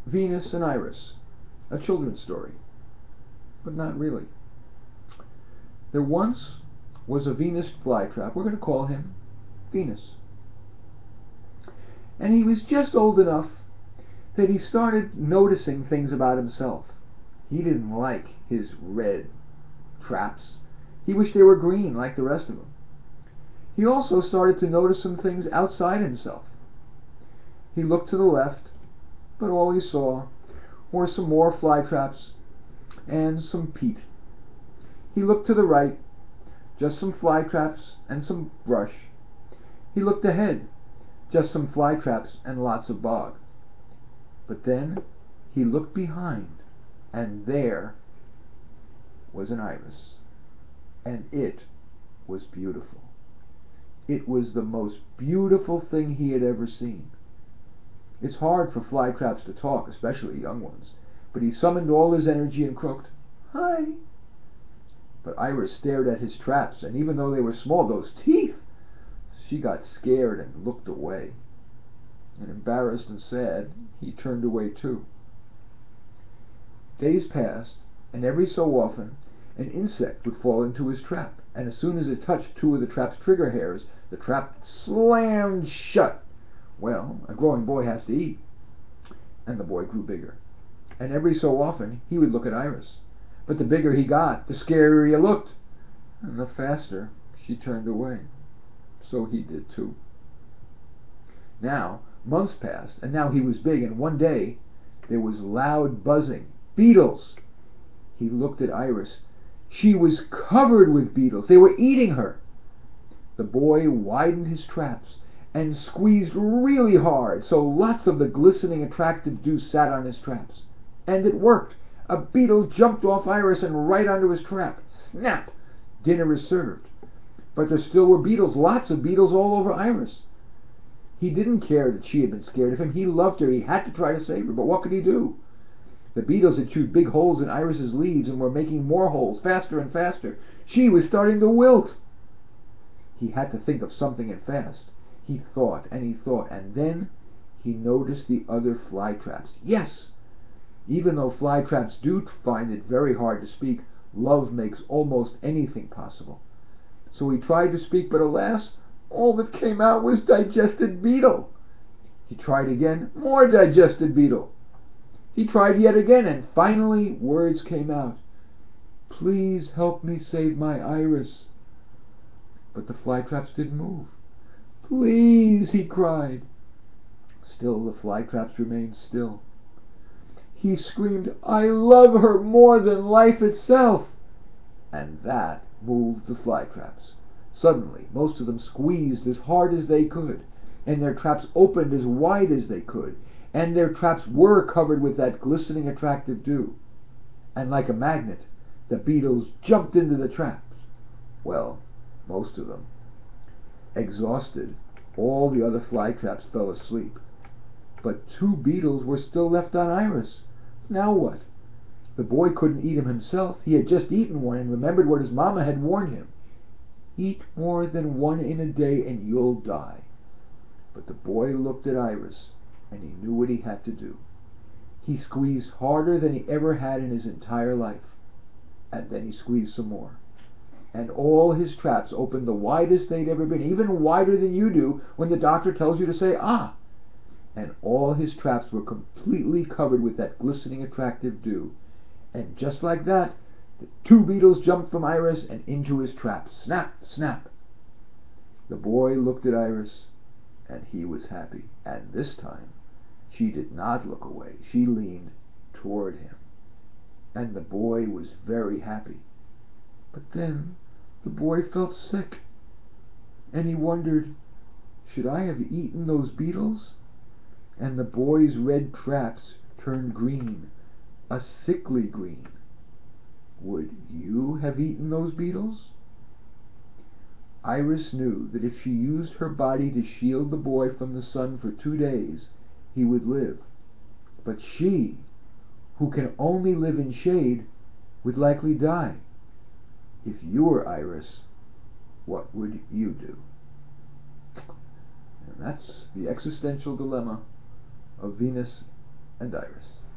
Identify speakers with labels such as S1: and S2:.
S1: Venus and Iris, a children's story, but not really. There once was a Venus flytrap. We're going to call him Venus. And he was just old enough that he started noticing things about himself. He didn't like his red traps. He wished they were green like the rest of them. He also started to notice some things outside himself. He looked to the left, but all he saw were some more fly traps and some peat. He looked to the right, just some fly traps and some brush. He looked ahead, just some fly traps and lots of bog. But then he looked behind, and there was an iris, and it was beautiful. It was the most beautiful thing he had ever seen. It's hard for fly traps to talk, especially young ones, but he summoned all his energy and croaked, "Hi." But Iris stared at his traps, and even though they were small, those teeth! She got scared and looked away. And embarrassed and sad, he turned away too. Days passed, and every so often an insect would fall into his trap, and as soon as it touched two of the trap's trigger hairs, the trap slammed shut. Well, a growing boy has to eat. And the boy grew bigger. And every so often he would look at Iris. But the bigger he got, the scarier he looked. And the faster she turned away. So he did too. Now, months passed, and now he was big, and one day there was loud buzzing. Beetles! He looked at Iris. She was covered with beetles. They were eating her. The boy widened his traps and squeezed really hard, so lots of the glistening, attractive dew sat on his traps. And it worked. A beetle jumped off Iris and right onto his trap. Snap! Dinner is served. But there still were beetles, lots of beetles all over Iris. He didn't care that she had been scared of him. He loved her. He had to try to save her, but what could he do? The beetles had chewed big holes in Iris's leaves and were making more holes, faster and faster. She was starting to wilt. He had to think of something, and fast. He thought, and then he noticed the other fly traps. Yes! Even though fly traps do find it very hard to speak, love makes almost anything possible. So he tried to speak, but alas, all that came out was digested beetle. He tried again, more digested beetle. He tried yet again, and finally words came out. "Please help me save my Iris." But the fly traps didn't move. "Please," he cried. Still the fly traps remained still. He screamed, "I love her more than life itself." And that moved the fly traps. Suddenly, most of them squeezed as hard as they could, and their traps opened as wide as they could, and their traps were covered with that glistening, attractive dew. And like a magnet, the beetles jumped into the traps. Well, most of them. Exhausted, all the other fly traps fell asleep. But two beetles were still left on Iris. Now what? The boy couldn't eat him himself. He had just eaten one and remembered what his mama had warned him. Eat more than one in a day and you'll die. But the boy looked at Iris, and he knew what he had to do. He squeezed harder than he ever had in his entire life. And then he squeezed some more. And all his traps opened the widest they'd ever been, even wider than you do when the doctor tells you to say, "Ah!" And all his traps were completely covered with that glistening, attractive dew. And just like that, the two beetles jumped from Iris and into his trap. Snap, snap. The boy looked at Iris, and he was happy. And this time, she did not look away. She leaned toward him. And the boy was very happy. But then the boy felt sick, and he wondered, should I have eaten those beetles? And the boy's red traps turned green, a sickly green. Would you have eaten those beetles? Iris knew that if she used her body to shield the boy from the sun for 2 days, he would live. But she, who can only live in shade, would likely die. If you were Iris, what would you do? And that's the existential dilemma of Venus and Iris.